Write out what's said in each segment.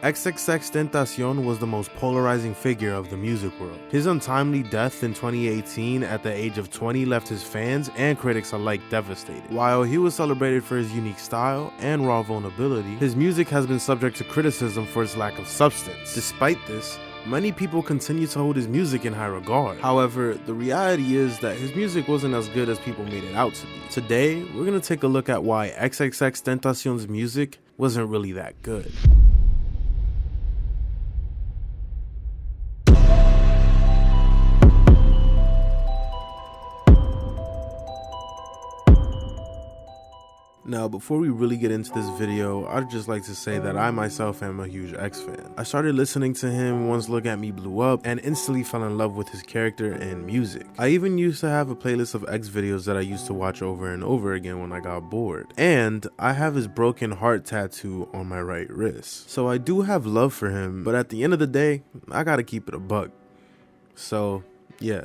XXXTentacion was the most polarizing figure of the music world. His untimely death in 2018 at the age of 20 left his fans and critics alike devastated. While he was celebrated for his unique style and raw vulnerability, his music has been subject to criticism for its lack of substance. Despite this, many people continue to hold his music in high regard. However, the reality is that his music wasn't as good as people made it out to be. Today, we're gonna take a look at why XXXTentacion's music wasn't really that good. Now, before we really get into this video, I'd just like to say that I myself am a huge X fan. I started listening to him once Look At Me blew up and instantly fell in love with his character and music. I even used to have a playlist of X videos that I used to watch over and over again when I got bored. And I have his broken heart tattoo on my right wrist. So I do have love for him, but at the end of the day, I gotta keep it a buck. So yeah,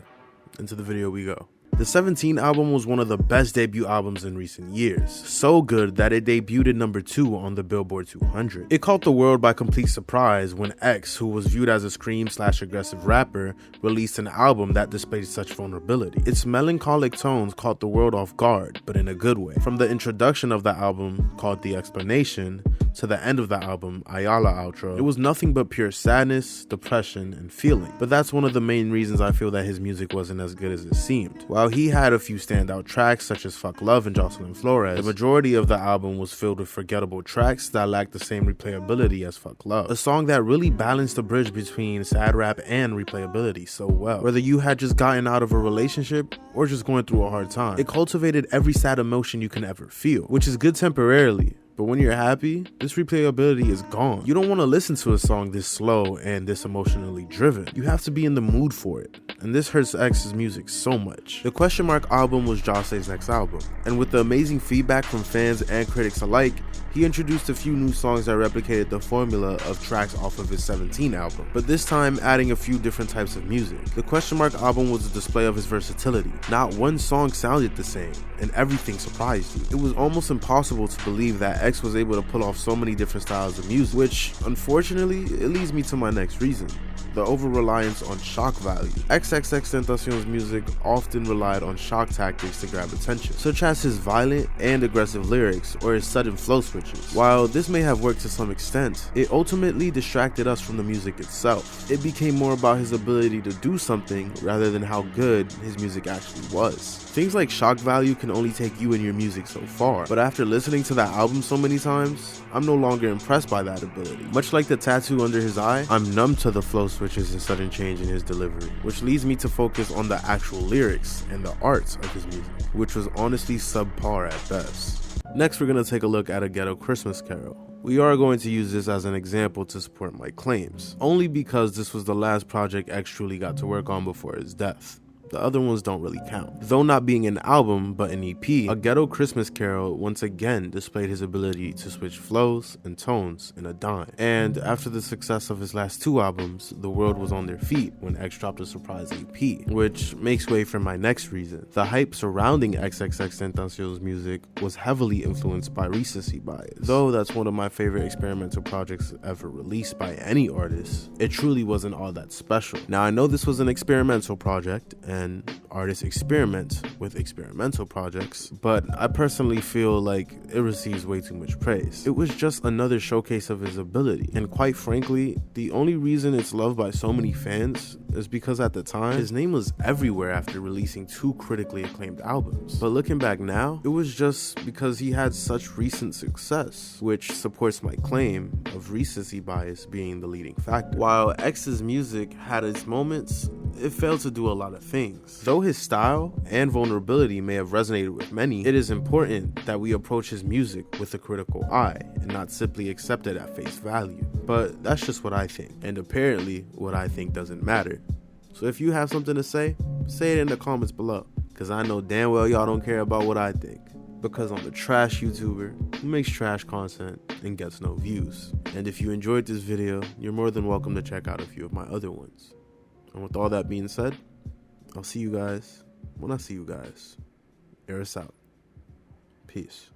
into the video we go. The 17 album was one of the best debut albums in recent years. So good that it debuted number 2 on the Billboard 200. It caught the world by complete surprise when X, who was viewed as a scream/aggressive rapper, released an album that displayed such vulnerability. Its melancholic tones caught the world off guard, but in a good way. From the introduction of the album, called The Explanation, to the end of the album, Ayala Outro, it was nothing but pure sadness, depression, and feeling. But that's one of the main reasons I feel that his music wasn't as good as it seemed. While he had a few standout tracks such as Fuck Love and Jocelyn Flores, the majority of the album was filled with forgettable tracks that lacked the same replayability as Fuck Love. A song that really balanced the bridge between sad rap and replayability so well. Whether you had just gotten out of a relationship or just going through a hard time, it cultivated every sad emotion you can ever feel, which is good temporarily. But when you're happy, this replayability is gone. You don't want to listen to a song this slow and this emotionally driven. You have to be in the mood for it. And this hurts X's music so much. The Question Mark album was Jose's next album. And with the amazing feedback from fans and critics alike, he introduced a few new songs that replicated the formula of tracks off of his 17 album, but this time adding a few different types of music. The Question Mark album was a display of his versatility. Not one song sounded the same, and everything surprised you. It was almost impossible to believe that X was able to pull off so many different styles of music, which, unfortunately, it leads me to my next reason. The over-reliance on shock value. XXXTentacion's music often relied on shock tactics to grab attention, such as his violent and aggressive lyrics or his sudden flow switches. While this may have worked to some extent, it ultimately distracted us from the music itself. It became more about his ability to do something rather than how good his music actually was. Things like shock value can only take you and your music so far, but after listening to that album so many times, I'm no longer impressed by that ability. Much like the tattoo under his eye, I'm numb to the flow switches and sudden change in his delivery, which leads me to focus on the actual lyrics and the arts of his music, which was honestly subpar at best. Next, we're going to take a look at A Ghetto Christmas Carol. We are going to use this as an example to support my claims, only because this was the last project X truly got to work on before his death. The other ones don't really count. Though not being an album, but an EP, A Ghetto Christmas Carol once again displayed his ability to switch flows and tones in a dime. And after the success of his last 2 albums, the world was on their feet when X dropped a surprise EP, which makes way for my next reason. The hype surrounding XXXTentacion's music was heavily influenced by recency bias. Though that's one of my favorite experimental projects ever released by any artist, it truly wasn't all that special. Now, I know this was an experimental project, and artists experiment with experimental projects, but I personally feel like it receives way too much praise. It was just another showcase of his ability, and quite frankly, the only reason it's loved by so many fans is because at the time, his name was everywhere after releasing 2 critically acclaimed albums. But looking back now, it was just because he had such recent success, which supports my claim of recency bias being the leading factor. While X's music had its moments, it failed to do a lot of things. Though his style and vulnerability may have resonated with many, it is important that we approach his music with a critical eye and not simply accept it at face value. But that's just what I think, and apparently what I think doesn't matter. So if you have something to say it in the comments below, because I know damn well y'all don't care about what I think. Because I'm a trash YouTuber who makes trash content and gets no views. And if you enjoyed this video, you're more than welcome to check out a few of my other ones. And with all that being said, I'll see you guys when I see you guys. Air us out. Peace.